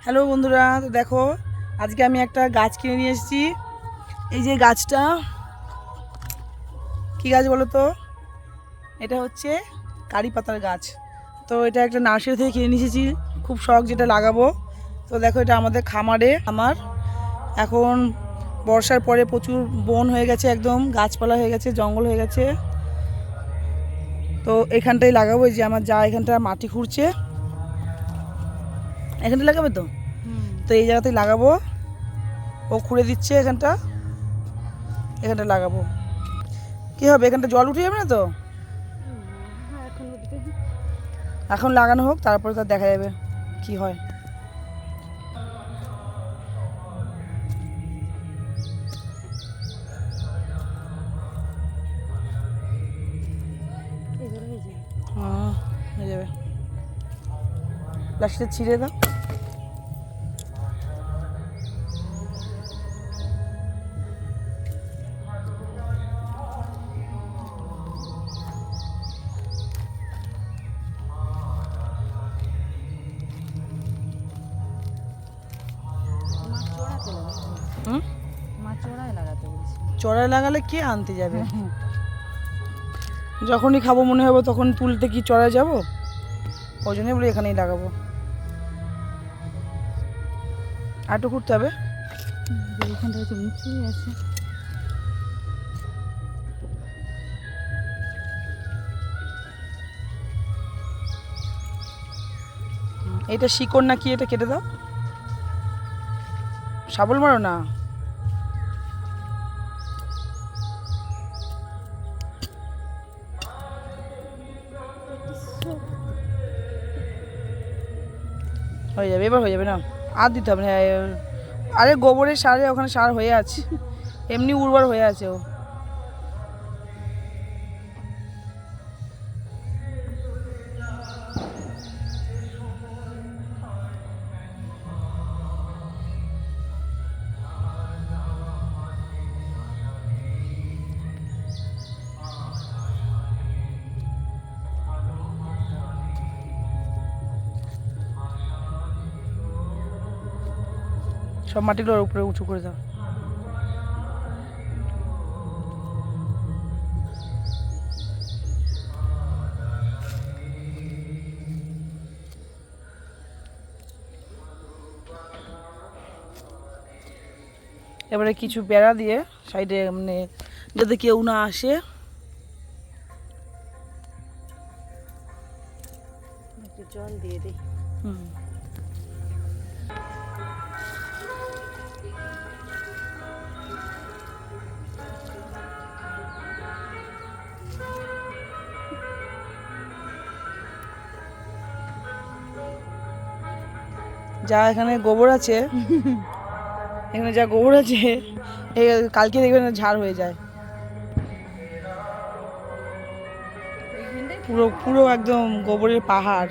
Hello বন্ধুরা, তো দেখো আজকে আমি একটা গাছ কিনে নিয়ে এসেছি। এই যে গাছটা কী গাছ বলো তো? এটা হচ্ছে কারি পাতার গাছ। তো এটা একটা নার্সারি থেকে কিনে নিয়ে এসেছি, খুব শখ যেটা লাগাবো। তো দেখো এটা আমাদের খামারে এখন বর্ষার পরে প্রচুর বন হয়ে গেছে, একদম গাছপালা হয়ে গেছে, জঙ্গল হয়ে গেছে। তো এখানটাই লাগাবো। এই যে আমার যা এখানটা মাটি খুঁড়ছে, এখানটা লাগাবে তো। তো এই জায়গাতেই লাগাবো, ও খুঁড়ে দিচ্ছে এখানটা লাগাবো। কি হবে, এখানটা জল উঠে যাবে না তো? এখন লাগানো হোক, তারপরে তার দেখা যাবে কি হয়। হয়ে যাবে, প্লাস্টিকটা ছিঁড়ে দাও। চড়ায় লাগালে কে আনতে যাবে? যখনই খাবো মনে হবে তখন তুলতে কি চড়ায় যাবো? ওই জন্যই বলি এখানেই লাগাবো। আর একটু ঘুরতে হবে। এটা শিকড় না কি, এটা কেটে দাও, শাবল মারো না। হয়ে যাবে, এবার হয়ে যাবে না, আর দিতে হবে না। আরে গোবরের সারে ওখানে সার হয়ে আছে, এমনি উর্বর হয়ে আছে ও। সব মাটিগুলোর উপরে উঁচু করে দাও। এবারে কিছু বেড়া দিয়ে সাইডে, মানে যাতে কেউ না আসে। জল দিয়ে দিই। যা এখানে গোবর আছে এখানে যা গোবর আছে, কালকে দেখবেন ঝাড় হয়ে যায় পুরো পুরো একদম গোবরের পাহাড়।